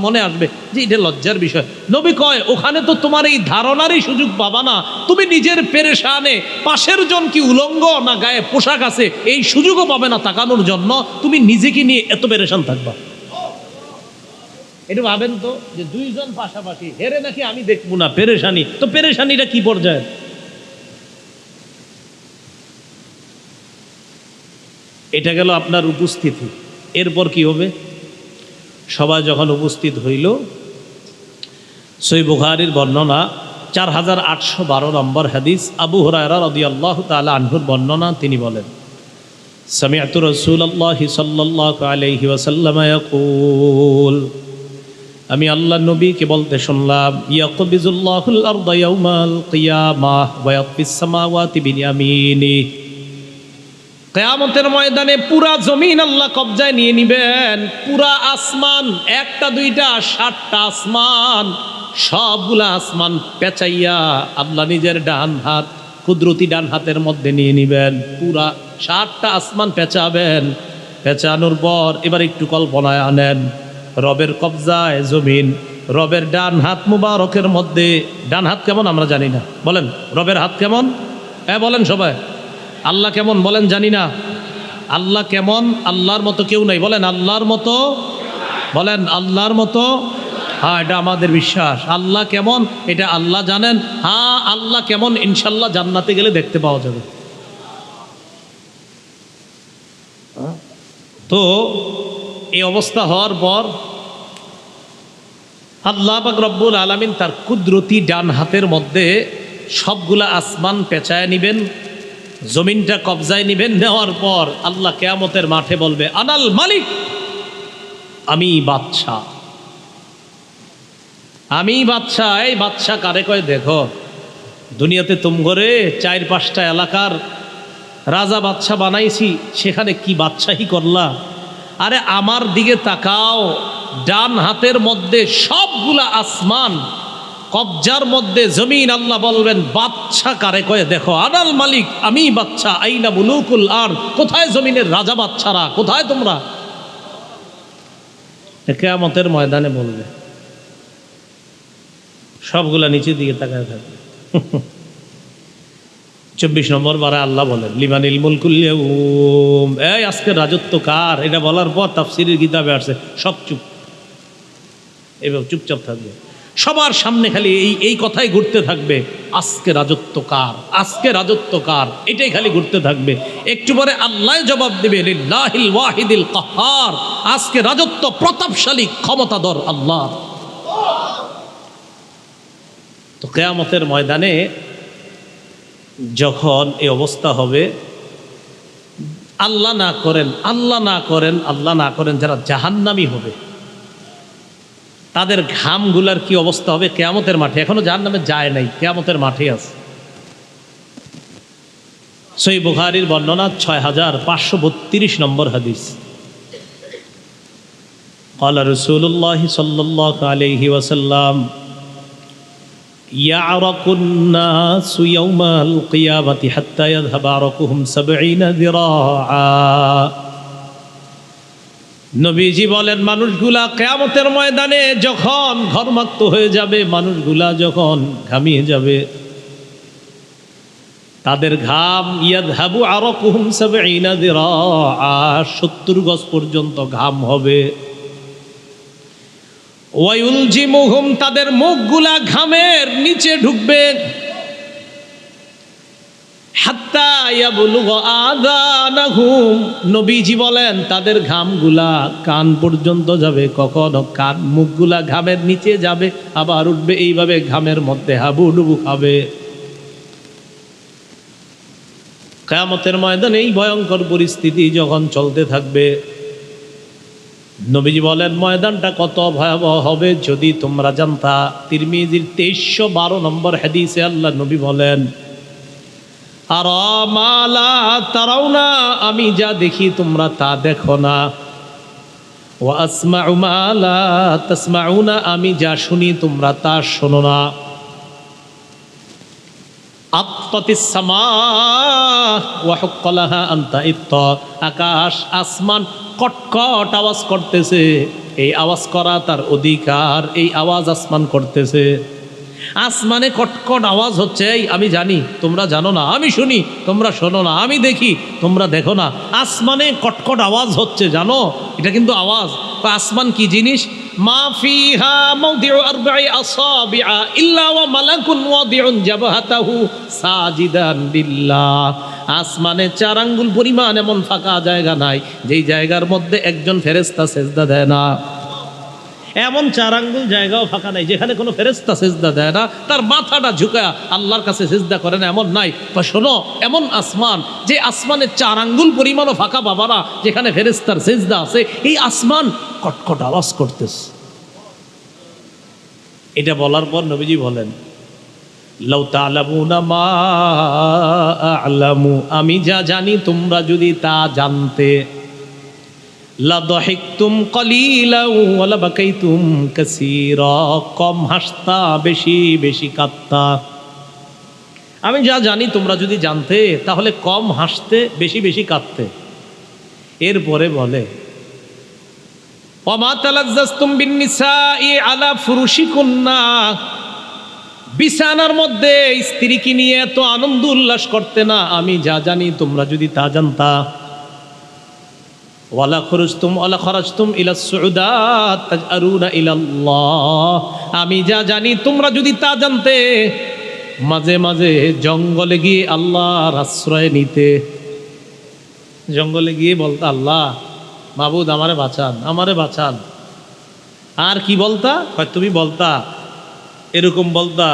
মনে আসবে যে এটা লজ্জার বিষয়। নবী কয়, ওখানে তো তোমার এই ধারণারই সুযোগ পাবা না। তুমি নিজের পেরেশানে পাশের জন কি উলঙ্গ না গায়ে পোশাক আছে এই সুযোগও পাবে না তাকানোর জন্য। তুমি নিজেকে নিয়ে এত পেরেশান থাকবা। এটা ভাবেন তো, যে দুইজন পাশাপাশি, হেরে নাকি আমি দেখবো না, পেরেশানি। তো পেরেশানিটা কি পর্যায়ে? এটা গেল আপনার উপস্থিতি। এরপর কি হবে? সবাই যখন উপস্থিত হইল, সহিহ বুখারীর বর্ণনা 4812 নম্বর হাদিস, আবু হুরায়রা রাদিয়াল্লাহু তাআলা আনহুর বর্ণনা। তিনি বলেন, সামি'তু রাসূলুল্লাহি সাল্লাল্লাহু আলাইহি ওয়াসাল্লাম ইয়াকুল, আমি আল্লাহর নবীকে বলতে শুনলাম, ইয়াকবিজুল্লাহুল আরদা ইয়াউমাল কিয়ামাহ ওয়া ইয়াতফিস সামাওয়াতি বিয়ামিনি। কিয়ামতের ময়দানে পুরা জমিন আল্লাহ কবজায় নিয়ে নিবেন। পুরা আসমান, একটা দুইটা 60টা আসমান, সবগুলা আসমান পেঁচাইয়া আল্লাহ নিজের ডান হাত, কুদরতি ডান হাতের মধ্যে নিয়ে নিবেন। পুরা 60টা আসমান পেঁচাবেন। পেঁচানোর পর এবার একটু কল্পনায় আনেন, রবের কবজায় জমিন, রবের ডান হাত মুবারকের মধ্যে। ডান হাত কেমন আমরা জানি না, বলেন রবের হাত কেমন? হ্যাঁ বলেন সবাই, আল্লাহ কেমন বলেন? জানি না। আল্লাহ কেমন? আল্লাহর মতো কেউ নাই, বলেন আল্লাহর মতো, বলেন আল্লাহর মতো। হ্যাঁ, এটা আমাদের বিশ্বাস। আল্লাহ কেমন এটা আল্লাহ জানেন। হ্যাঁ, আল্লাহ কেমন ইনশাল্লাহ জান্নাতে গেলে দেখতে পাওয়া যাবে। তো এই অবস্থা হওয়ার পর আল্লাহ পাক রব্বুল আলামিন তার কুদরতি ডান হাতের মধ্যে সবগুলা আসমান পেঁচায় নিবেন, জমিনটা কবজায় নিবেন। নেওয়ার পর আল্লাহ কিয়ামতের মাঠে বলবে, আনাল মালিক, আমি বাদশাহ, আমি বাদশাহ। এই বাদশাহ কারে কয়? দেখো, দুনিয়াতে তুমগরে 4-5টা এলাকার রাজা বাদশাহ বানাইছি, সেখানে কি বাদশাহী করলা? আরে আমার দিকে তাকাও, ডান হাতের মধ্যে সবগুলা আসমান কবজার মধ্যে জমিন। আল্লাহ বলবেন, বাদশাহ কারে কয়ে? দেখো, আনাল মালিক, আমি বাদশাহ। আইনা মুলুকুল আরদ, কোথায় জমিনের রাজা বাদশারা, কোথায় তোমরা? কিয়ামতের ময়দানে বলবে, সবগুলা নিচের দিকে তাকায় থাকবে। 24 নম্বর বারে আল্লাহ বলেন, লিমানিল মুলকুল ইয়াউম, এই আজকের রাজত্ব কার? এটা বলার পর তাফসীরের কিতাবে আসছে সব চুপ, এবার চুপচাপ থাকবে। সবার সামনে খালি এই কথাই ঘুরতে থাকবে, আজকে রাজত্ব কার, আজকে রাজত্ব কার, এটাই খালি ঘুরতে থাকবে। একটু পরে আল্লাহ জবাব দিবে, লিল্লাহিল ওয়াহিদিল কাহ্হার, আজকে রাজত্ব প্রতাপশালী ক্ষমতাধর আল্লাহ। তো কিয়ামতের ময়দানে যখন এই অবস্থা হবে, আল্লাহ না করেন, আল্লাহ না করেন, আল্লাহ না করেন, যারা জাহান্নামী হবে তাদের ঘামগুলার কি অবস্থা হবে কিয়ামতের মাঠে। এখনো জাহান্নামে যায় নাই, কিয়ামতের মাঠে আছে। সহিহ বুখারীর বর্ণনা 6532 নম্বর হাদিস। قال رسول الله صلى الله عليه وسلم يعرق الناس يوم القيامة حتى يذهب عرقهم 70 ذراعا। নবীজি বলেন, মানুষগুলা কিয়ামতের ময়দানে যখন ঘর্মাক্ত হয়ে যাবে, মানুষগুলা যখন ঘামিয়ে যাবে, তাদের ঘাম ইয়াযহাবু আরাকুহুম 70 যিরাআ, 70 গজ পর্যন্ত ঘাম হবে। ওয়ায়ুলজিমুহুম, তাদের মুখগুলা ঘামের নিচে ঢুকবে। হাত্তা ইয়াবলুগা আযানাহুম, নবীজি বলেন তাদের ঘামগুলা কান পর্যন্ত যাবে। কখনো কান মুখগুলা ঘামের নিচে যাবে, আবার উঠবে, এইভাবে ঘামের মধ্যে হাবুডুবু খাবে। কিয়ামতের ময়দানে এই ভয়ঙ্কর পরিস্থিতি যখন চলতে থাকবে, নবীজি বলেন ময়দানটা কত ভয়াবহ হবে যদি তোমরা জানতা। তিরমিজির 2312 নম্বর হাদিসে আল্লাহ নবী বলেন, আর মালা তারাও না, আমি যা দেখি তোমরা তা দেখো না। ওয়া আসমাউ মালা তাসমাউনা, আমি যা শুনি তোমরা তা শোনো না। আত্তাতিস সামা ওয়া হুক্কালাহা আনতা ইত্তা, আকাশ আসমান কটকট আওয়াজ করতেছে, এই আওয়াজ করা তার অধিকার, এই আওয়াজ আসমান করতেছে। আসমানে কটকট আওয়াজ হচ্ছে, এই আমি জানি তোমরা জানো না, আমি শুনি তোমরা শোনো না, আমি দেখি তোমরা দেখো না। আসমানে কটকট আওয়াজ হচ্ছে, জানো এটা কিন্তু আওয়াজ। আসমান কি জিনিস? মা ফিহা মাওদিউ আরবা'i আসাবি'a ইল্লা ওয়া মালাকুন ওয়াদিউন জাবহাতাহু সাজিদান লিল্লাহ। আসমানে 4 আঙ্গুল পরিমাণ এমন ফাঁকা জায়গা নাই যেই জায়গার মধ্যে একজন ফেরেশতা সেজদা দেয় না। এমন 4 আঙ্গুল জায়গাও ফাঁকা নাই যেখানে কোনো ফেরেশতা সেজদা দেয় না, তার মাথাটা ঝুঁকা আল্লাহর কাছে সেজদা করে না, এমন নাই। বা শোনো, এমন আসমান যে আসমানে 4 আঙ্গুল পরিমাণও ফাঁকা পাবা না যেখানে ফেরেশতার সেজদা আছে, এই আসমান কটকট আওয়াজ করতেছে। এটা বলার পর নবীজি বলেন, লাউ তা'লামুনা মা আ'লামু, আমি যা জানি তোমরা যদি তা জানতে, লা দাহিকতুম কালিলাও ওয়া লা বাকাইতুম কাসীরা, কম হাসতা বেশি বেশি কাঁদতা। আমি যা জানি তোমরা যদি জানতে তাহলে কম হাসতে বেশি বেশি কাঁদতে। এরপরে বলে, ওয়া মা তালাজ্জাজতুম বিন্নিসাই আলা ফুরুশিকুন্না, বিছানার মধ্যে স্ত্রীকে নিয়ে এত আনন্দ উল্লাস করতে না, আমি যা জানি তোমরা যদি তা জানতা। ওয়ালা খরাজতুম ইলা সুউদাত তাজআরুনা ইলাল্লাহ, আমি যা জানি তোমরা যদি তা জানতে, মাঝে মাঝে জঙ্গলে গিয়ে আল্লাহর আশ্রয় নিতে। জঙ্গলে গিয়ে বলতা, আল্লাহ মাবুদ আমারে বাঁচান, আমারে বাঁচান। আর কি বলতা? তুমি বলতা, এরকম বলতা,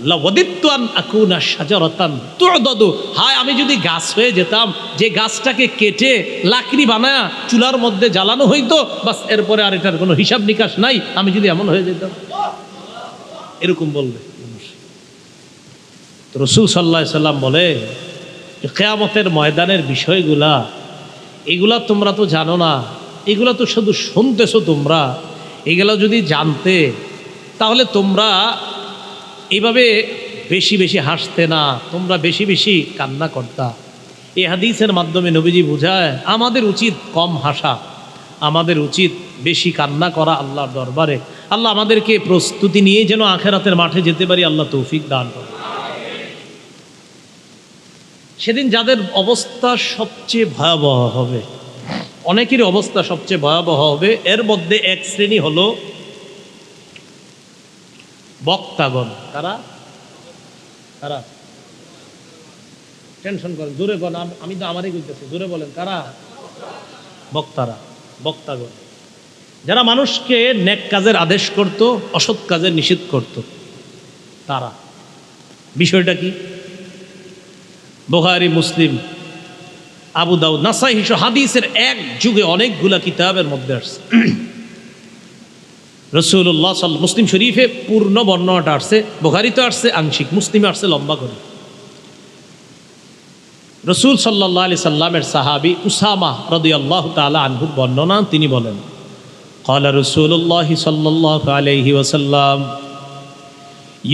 লাওয়াদিতু আন আকুনা শাজারাতান তু'দাদু, হায় আমি যদি গাছ হয়ে যেতাম, যে গাছটাকে কেটে লাকড়ি বানায়া চুলার মধ্যে জ্বালানো হইতো, বাস এরপরে আর এটার কোনো হিসাব নিকাশ নাই, আমি যদি এমন হয়ে যেতাম। এরকম বলবে তো রাসূল সাল্লাল্লাহু আলাইহি সাল্লাম বলে, কিয়ামতের ময়দানের বিষয়গুলা, এগুলা তোমরা তো জানো না, এগুলা তো শুধু শুনতেছো তোমরা। এগুলা যদি জানতে তাহলে তোমরা এইভাবে বেশি বেশি হাসতে না, তোমরা বেশি বেশি কান্না করতা। এই হাদিসের মাধ্যমে নবীজি বুঝায় আমাদের উচিত কম হাসা, আমাদের উচিত বেশি কান্না করা আল্লাহর দরবারে। আল্লাহ আমাদেরকে প্রস্তুতি নিয়ে যেন আখিরাতের মাঠে যেতে পারি, আল্লাহ তৌফিক দান করে। সেদিন যাদের অবস্থা সবচেয়ে ভয়াবহ হবে, অনেকেরই অবস্থা সবচেয়ে ভয়াবহ হবে, এর মধ্যে এক শ্রেণী হলো বক্তাগণ কারা? কারা? টেনশন করেন, জোরে বলেন, আমি তো আমারই কইতেছি, জোরে বলেন কারা? বক্তারা, বক্তাগণ, যারা মানুষকে নেক কাজের আদেশ করত, অসৎ কাজের নিষেধ করত, তারা। বিষয়টা কি? বুখারী, মুসলিম, আবু দাউদ, নাসাই হাদিসের এক যুগে অনেকগুলা কিতাবের মধ্যে আসছে। রাসূলুল্লাহ সাল্লাল্লাহু, মুসলিম শরীফে পূর্ণ বর্ণনাটা আসছে, বুখারীতে আসছে আংশিক, মুসলিমে আসছে লম্বা করে। রাসূল সাল্লাল্লাহু আলাইহি সাল্লামের সাহাবী উসামা রাদিয়াল্লাহু তাআলা আনহু বর্ণনা, তিনি বলেন, ক্বালা রাসূলুল্লাহ সাল্লাল্লাহু আলাইহি ওয়াসাল্লাম,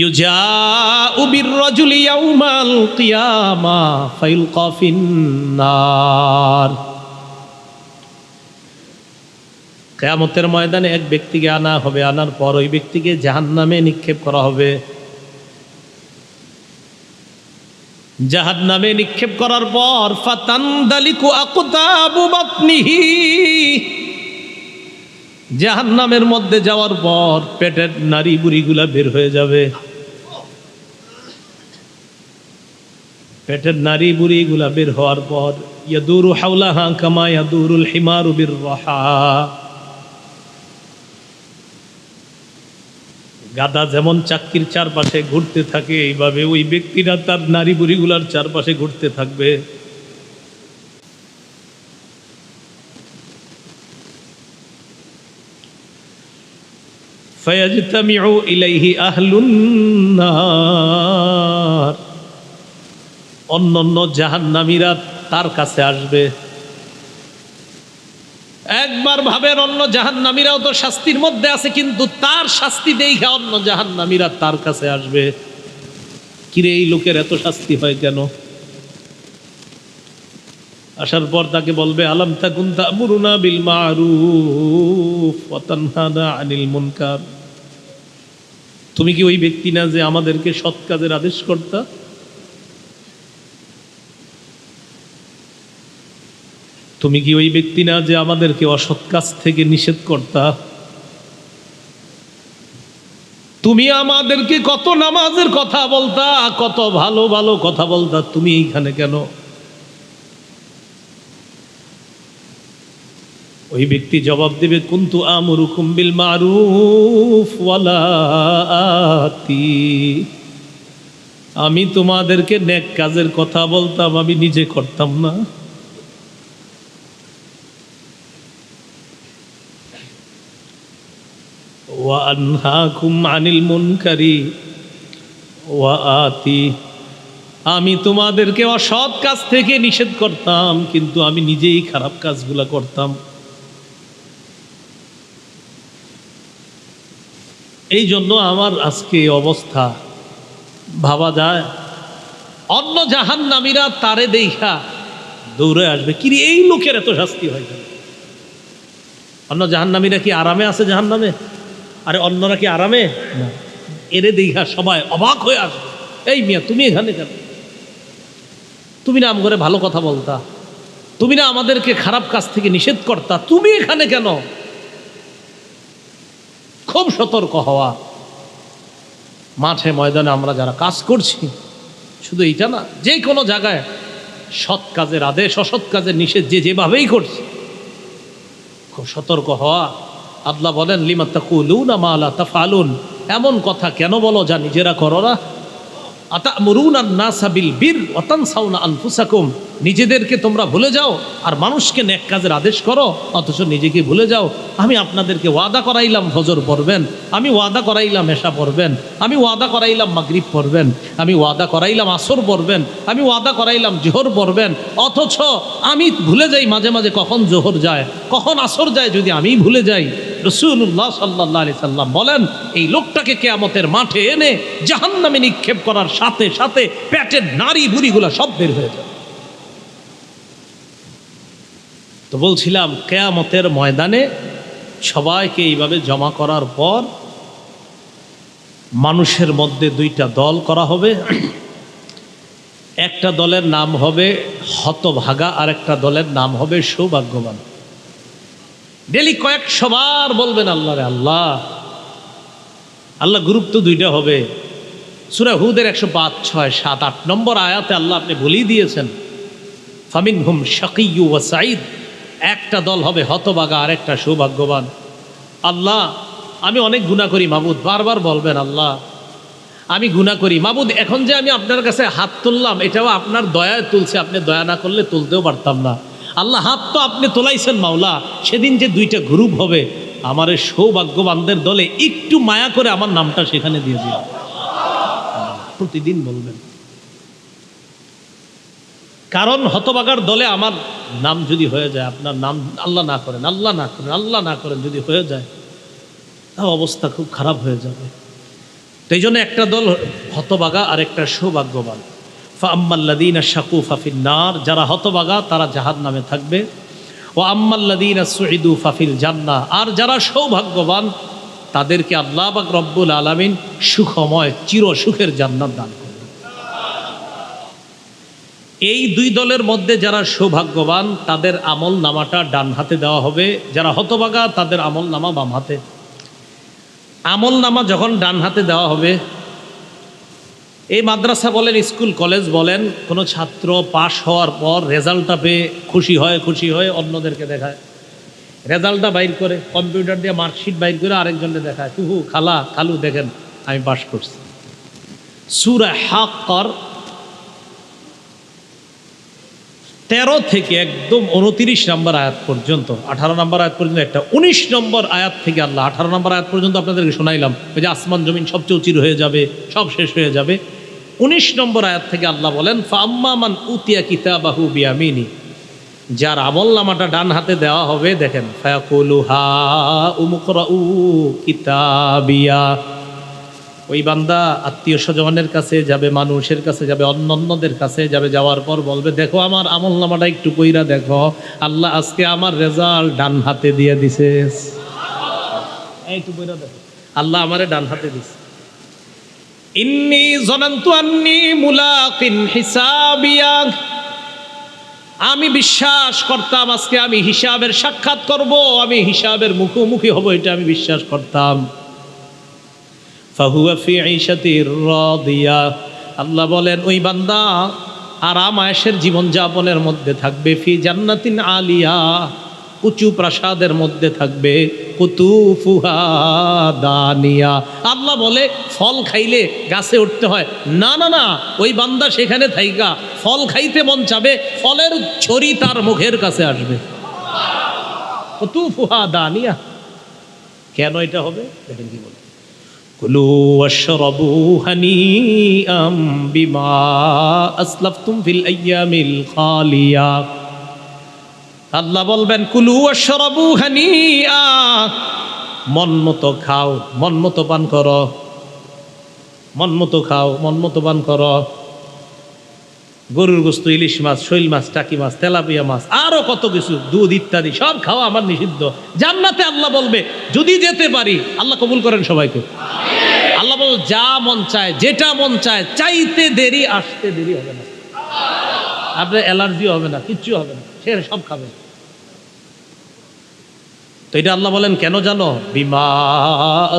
ইউজাউ বির-রাজুলি ইয়াউমাল কিয়ামা ফায়ুলকা ফিন-নার। কিয়ামতের ময়দানে এক ব্যক্তিকে আনা হবে, আনার পর ওই ব্যক্তিকে জাহান্নামে নিক্ষেপ করা হবে। জাহান্নামে নিক্ষেপ করার পর ফাতানদালিকু আকতাবু বাতনিহি, জাহান্নামের মধ্যে যাওয়ার পর পেটের নাড়ি বুড়িগুলা বের হয়ে যাবে। পেটের নাড়ি বুড়িগুলা বের হওয়ার পর ইয়াদুরু হাওলাহা কামা ইয়াদুরুল হিমারু বির-রাহা, গাধা যেমন চাক্কির চারপাশে ঘুরতে থাকে, এইভাবে ওই ব্যক্তিরা তার নারী বুড়িগুলার চারপাশে ঘুরতে থাকবে। ফায়াজতামিউ ইলাইহি আহলুন নার, অন্যান্য জাহান্নামীরা তার কাছে আসবে। একবার ভাবেন, অন্য জাহান্নামীরাও তো শাস্তির মধ্যে আছে, কিন্তু তার শাস্তি দেখে অন্য জাহান্নামীরা তার কাছে আসবে। কিরে, এই লোকের এত শাস্তি হয় কেন? আসার পর তাকে বলবে, আলাম তাকুন তা'মুরুনা বিল মা'রুফ ওয়া তানহানা আনিল মুনকার, তুমি কি ওই ব্যক্তি না যে আমাদেরকে সৎ কাজের আদেশ করতা? তুমি কি ওই ব্যক্তি না যে আমাদেরকে অসৎ কাজ থেকে নিষেধ করতা? তুমি আমাদেরকে কত নামাজের কথা বলতা, কত ভালো ভালো কথা বলতা, তুমি এইখানে কেন? ওই ব্যক্তি জবাব দেবে, কুনতু আমুরুকুম বিল মারুফ ওয়ালা আতি, আমি তোমাদেরকে নেক কাজের কথা বলতাম, আমি নিজে করতাম না। ওয়া আনহাকুম আনিল মুনকারি ওয়া আতি, আমি তোমাদেরকে অসৎ কাজ থেকে নিষেধ করতাম, কিন্তু আমি নিজেই খারাপ কাজগুলা করতাম। এই জন্য আমার আজকে এই অবস্থা। ভাবা যায়, অন্য জাহান্নামীরা তারে দেখা দৌড়ে আসবে, কি এই লোকের এত শাস্তি হয় কেন? অন্য জাহান্নামীরা কি আরামে আছে জাহান্নামে? আরে অন্যরা কি আরামে না? এরে দেখা সবাই অবাক হয়ে আসবে, এই মিয়া তুমি এখানে কেন? তুমি না আমার ভালো কথা বলতা, তুমি না আমাদেরকে খারাপ কাজ থেকে নিষেধ করতা, তুমি এখানে কেন? খুব সতর্ক হওয়া। মাঠে ময়দানে আমরা যারা কাজ করছি, শুধু এইটা না, যে কোনো জায়গায় সৎ কাজের আদেশ, অসৎ কাজের নিষেধ যে যেভাবেই করছে, খুব সতর্ক হওয়া। আল্লাহ বলেন, লিমা তাকুলুনা মা লা তাফআলুন, এমন কথা কেন বলো যা নিজেরা করো না? আতা'মুরুনান নাসা বিল বির ওয়া তানসাউনা আনফুসাকুম, নিজেদেরকে তোমরা ভুলে যাও আর মানুষকে নেক কাজের আদেশ করো, অথচ নিজেকে ভুলে যাও। আমি আপনাদেরকে ওয়াদা করাইলাম ফজর পড়বেন, আমি ওয়াদা করাইলাম এশা পড়বেন, আমি ওয়াদা করাইলাম মাগরিব পড়বেন, আমি ওয়াদা করাইলাম আসর পড়বেন, আমি ওয়াদা করাইলাম জোহর পড়বেন, অথচ আমি ভুলে যাই মাঝে মাঝে কখন জোহর যায়, কখন আসর যায়, যদি আমি ভুলে যাই। রাসূলুল্লাহ সাল্লাল্লাহু আলাইহি সাল্লাম বলেন, এই লোকটাকে কিয়ামতের মাঠে এনে জাহান্নামে নিক্ষেপ করার সাথে সাথে পেটের নাড়ি বুড়িগুলা সব বের হয়ে যাবে। তো বলছিলাম, কিয়ামতের ময়দানে সবাইকে এইভাবে জমা করার পর মানুষের মধ্যে দুইটা দল করা হবে। একটা দলের নাম হবে হতভাগা, আর একটা দলের নাম হবে সৌভাগ্যবান। ডেলি কয়েকশো বার বলবেন, আল্লাহ রে আল্লাহ, আল্লাহ গ্রুপ তো দুইটা হবে। সূরা হুদের 105, 6, 7, 8 নম্বর আয়াতে আল্লাহ আপনি বলেই দিয়েছেন, ফামিনহুম শাকিয়্যু ওয়া সাঈদ, একটা দল হবে হতভাগা আর একটা সৌভাগ্যবান। আল্লাহ আমি অনেক গুনাহ করি মাবুদ, বারবার বলবেন আল্লাহ আমি গুনাহ করি মাবুদ। এখন যে আমি আপনার কাছে হাত তুললাম এটাও আপনার দয়ায় তুলছে, আপনি দয়া না করলে তুলতেও পারতাম না। আল্লাহ হাত তো আপনি তোলাইছেন মাওলা, সেদিন যে দুইটা গ্রুপ হবে আমার এই সৌভাগ্যবানদের দলে একটু মায়া করে আমার নামটা সেখানে দিয়ে দিন। প্রতিদিন বলবেন, কারণ হতভাগার দলে আমার নাম যদি হয়ে যায়, আপনার নাম আল্লাহ না করেন, আল্লাহ না করেন, আল্লাহ না করেন যদি হয়ে যায়, তা অবস্থা খুব খারাপ হয়ে যাবে। তো এই জন্য একটা দল হতভাগা আর একটা সৌভাগ্যবান। ফাআম্মাল্লাযীনা শাকু ফাফিন্নার, যারা হতভাগা তারা জাহান্নামে থাকবে। ওয়া আম্মাল্লাযীনা সুঈদু ফাফিল জান্নাহ, আর যারা সৌভাগ্যবান তাদেরকে আল্লাহ পাক রব্বুল আলামিন সুখময় চির সুখের জান্নাত দান করবেন। এই দুই দলের মধ্যে যারা সৌভাগ্যবান তাদের আমল নামাটা ডান হাতে দেওয়া হবে, যারা হতভাগা তাদের আমল নামা বাম হাতে। আমল নামা যখন ডান হাতে দেওয়া হবে, এই মাদ্রাসা বলেন, স্কুল কলেজ বলেন, কোনো ছাত্র পাশ হওয়ার পর রেজাল্টটা পেয়ে খুশি হয়ে অন্যদেরকে দেখায়, রেজাল্টটা বাইর করে কম্পিউটার দিয়ে মার্কশিট বাইর করে আরেকজনকে দেখায়, কুহু খালা খালু দেখেন আমি পাশ করছি। সূরা হাক্কার 13 থেকে একদম 29 নম্বর আয়াত পর্যন্ত, 18 নম্বর আয়াত পর্যন্ত একটা, 19 নম্বর আয়াত থেকে আল্লাহ 18 নম্বর আয়াত পর্যন্ত আপনাদেরকে শোনাইলাম, ওই যে আসমান জমিন সব চৌচির হয়ে যাবে, সব শেষ হয়ে যাবে। 19 নম্বর আয়াত থেকে আল্লাহ বলেন, ফাআম্মা মান উতিয়া কিতাবাহু বিয়ামিনি, যার আমল নামাটা ডান হাতে দেওয়া হবে, দেখেন ফায়াকুলু হা উমুকরাউ কিতাবিয়া, ওই বান্দা আত্মীয় স্বজনের কাছে যাবে, মানুষের কাছে যাবে, অন্যদের কাছে যাবে, যাওয়ার পর বলবে দেখো আমার আমল নামাটা একটু কইরা দেখো, আল্লাহ আজকে আমার রেজাল্ট ডান হাতে দিয়ে দিছে, একটু কইরা দেখো আল্লাহ আমারে ডান হাতে দিছে। ইন্নী যানানতু আন্নী মুলাকিন হিসাবিয়া, আমি বিশ্বাস করতাম আজকে আমি হিসাবের সাক্ষাৎ করব, আমি হিসাবের মুখোমুখি হব, এটা আমি বিশ্বাস করতাম। ফাহুয়া ফি ঈশাতির রাদিয়া, আল্লাহ বলেন ওই বান্দা আরাম আয়েশের জীবনযাপনের মধ্যে থাকবে, ফি জান্নাতিন আলিয়া, উঁচু প্রাসাদের মধ্যে থাকবে, কুতুফুহা দানিয়া। আল্লাহ বলে ফল খাইলে গাছে উঠতে হয় না, না না, ওই বান্দা সেখানে থাইকা ফল খাইতে মন চাবে, ফলের ছড়ি তার মুখের কাছে আসবে, কুতুফুহা দানিয়া। কেন এটা হবে দেখেন কি বলে, কুলু ওয়াশরাবু হানিআম বিমা আসলাফতুম ফিল আইয়ামিল খালিয়া। আল্লাহ বলবেন কুলু ওয়াশরাবু হানিআ, মন মতো খাও, মন মতো পান করো, মন মতো খাও, মন মতো পান করো। গরুর গোশত, ইলিশ মাছ, শৈল মাছ, টাকি মাছ, তেলাপিয়া মাছ, আরো কত কিছু, দুধ ইত্যাদি সব খাওয়া আমার নিষিদ্ধ। জান্নাতে আল্লাহ বলবে যদি যেতে পারি, আল্লাহ কবুল করেন সবাইকে। আল্লাহ বল যা মন চায়, যেটা মন চায়, চাইতে দেরি আসতে দেরি হবে না, আপনার অ্যালার্জি হবে না, কিচ্ছু হবে না, সে সব খাবে। তো এটা আল্লাহ বলেন কেন জানো, বিমা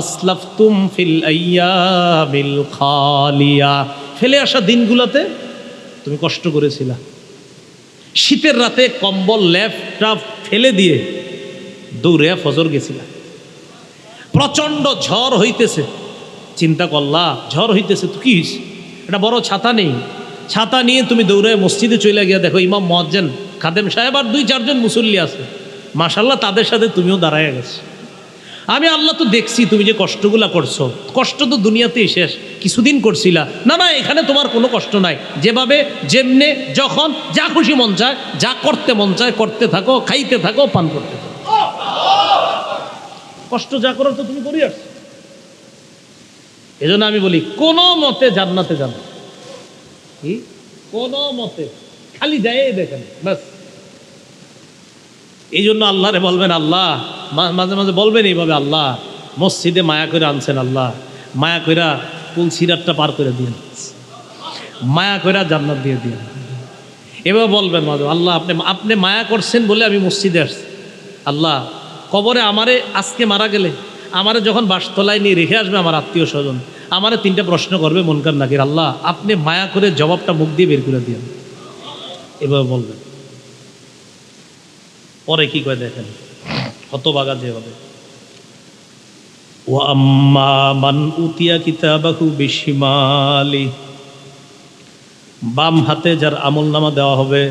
আসলাফতুম ফিল আইয়ামিল খালিয়া, ফেলে আসা দিনগুলোতে তুমি কষ্ট করেছিলা, শীতের রাতে কম্বল লেপটা ফেলে দিয়ে দৌড়ে ফজর গেছিলা, প্রচন্ড ঝড় হইতেছে, চিন্তা করলা ঝড় হইতেছে তো কি, এটা বড় ছাতা নেই, ছাতা নিয়ে তুমি দৌড়ে মসজিদে চলে গিয়া দেখো ইমাম মুয়াজ্জিন খাদেম সাহেব আর 2-4 জন মুসল্লি আছে, মাশাআল্লাহ তাদের সাথে তুমিও দাঁড়ায় গেছো। আমি আল্লাহ তো দেখছি তুমি যে কষ্টগুলা করছো, কষ্ট তো দুনিয়াতেই শেষ, কিছুদিন করছিলা না, না এখানে তোমার কোনো কষ্ট নাই, যেভাবে যেমনে যখন যা খুশি মন চায়, যা করতে মন চায় করতে থাকো, খাইতে থাকো, পান করতে থাকো, কষ্ট যা করার তো তুমি করি আসছো। এজন্য আমি বলি কোনো মতে জান্নাতে যান, কি কোনো মতে, খালি যায় দেখেন ব্যাস। এই জন্য আল্লাহরে বলবেন, আল্লাহ মাঝে মাঝে বলবেন এইভাবে, আল্লাহ মসজিদে মায়া করে আনছেন, আল্লাহ মায়া কইরা পুল সিরাতটা পার করে দিন, মায়া কইরা জান্নাত দিয়ে দিন, এভাবে বলবেন মাঝে, আল্লাহ আপনি মায়া করছেন বলে আমি মসজিদে আসছি, আল্লাহ কবরে আমারে আজকে মারা গেলে আমারে যখন বাসতলায় নিয়ে রেখে আসবে আমার আত্মীয় স্বজন, আমারে 3টা প্রশ্ন করবে মুনকার নাকির, আল্লাহ আপনি মায়া করে জবাবটা মুখ দিয়ে বের করে দিয়েন, এভাবে বলবেন। পরে কি কয় দেখেন, হতবাগা যে হবে। ওয়া আম্মা মান উতিয়া কিতাবাহু বিশিমালি, বাম হাতে যার আমলনামা দেওয়া হবে,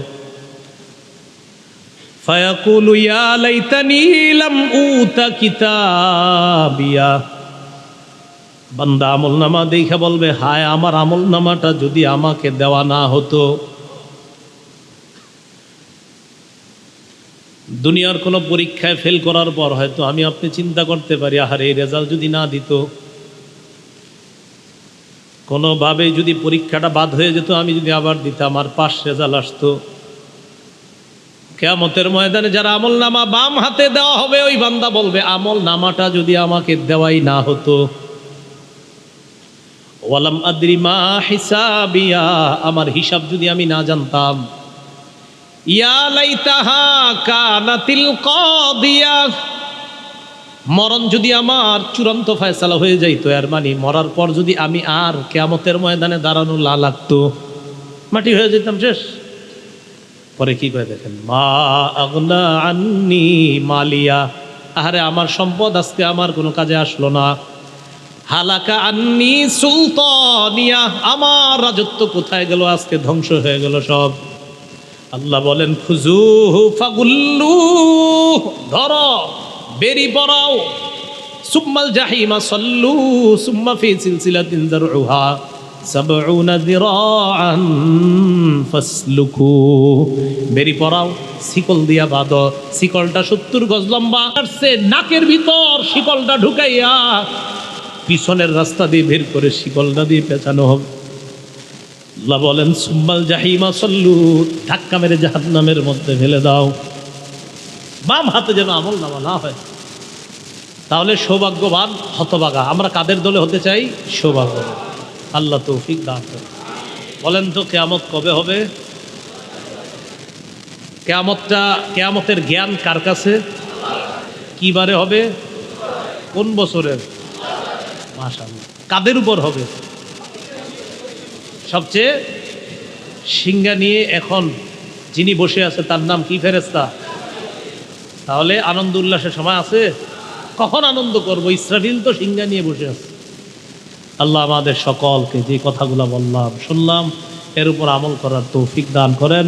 ফায়াকুলু ইয়া লাইতানি লাম উতা কিতাবিয়া, বান্দা আমলনামা দেখে বলবে হায় আমার আমলনামাটা যদি আমাকে দেওয়া না হতো। দুনিয়ার কোনো পরীক্ষায় ফেল করার পর হয়তো আমি আপনি চিন্তা করতে পারি আহারে এই রেজাল্ট যদি না দিত, কোনোভাবে যদি পরীক্ষাটা বাদ হয়ে যেত, আমি যদি আবার দিতাম আর পাস রেজাল্ট আসতো। কিয়ামতের ময়দানে যারা আমলনামা বাম হাতে দেওয়া হবে, ওই বান্দা বলবে আমলনামাটা যদি আমাকে দেওয়াই না হতো। ওয়ালাম আদরি মা হিসাবিয়া, আমার হিসাব যদি আমি না জানতাম। ইয়া লাইতাহা কানাতিল কাদিয়া, মরণ যদি আমার চূড়ান্ত ফয়সালা হয়ে যাইতো, এর মানে মরার পর যদি আমি আর কিয়ামতের ময়দানে দাঁড়ানো না লাগতো, মাটি হয়ে যেতাম, শেষ। পরে কি করে দেখেন, মা আগনা আন্নি মালিয়া, আহারে আমার সম্পদ আজকে আমার কোনো কাজে আসলো না। হালাকা আন্নি সুলতানিয়া, আমার রাজত্ব কোথায় গেল, আজকে ধ্বংস হয়ে গেল সব। আল্লাহ বলেন খুজুহু ফাগুল্লু, ধরো বেরি পড়াও, সুম্মাল জাহিমা সাল্লু সুম্মা ফি সিলসিলাতিন যারউহা সাবউনা যিরাআন ফাসলুকু, বেরি পড়াও, শিকল দিয়া বাঁধো, শিকলটা 70 গজ লম্বা, আসছে নাকের ভিতর শিকলটা ঢুকাইয়া পিছনের রাস্তা দিয়ে বের করে শিকলটা দিয়ে পেঁচানো হবে। আল্লাহ বলেন সুম্মাল জাহিমা সাল্লু, ধাক্কা মেরে জাহান্নামের মধ্যে ফেলে দাও। বাম হাতে যেন আমল নামা না হয়। তাহলে সৌভাগ্যবান হতভাগা আমরা কাদের দলে হতে চাই? সৌভাগ্যবান। আল্লাহ তৌফিক দান করেন। বলেন তো কিয়ামত কবে হবে? কিয়ামতের জ্ঞান কার কাছে? কি বারে হবে? কোন বছরের? মাশাআল্লাহ। কাদের উপর হবে? সবচেয়ে সিংহা নিয়ে এখন যিনি বসে আছে তার নাম কি? ফেরেশতা। তাহলে আনন্দ উল্লাসের সময় আছে? কখন আনন্দ করব? ইসরাফিল তো সিংহা নিয়ে বসে আছে। আল্লাহ আমাদের সকলকে যে কথাগুলো বললাম শুনলাম এর উপর আমল করার তৌফিক দান করেন।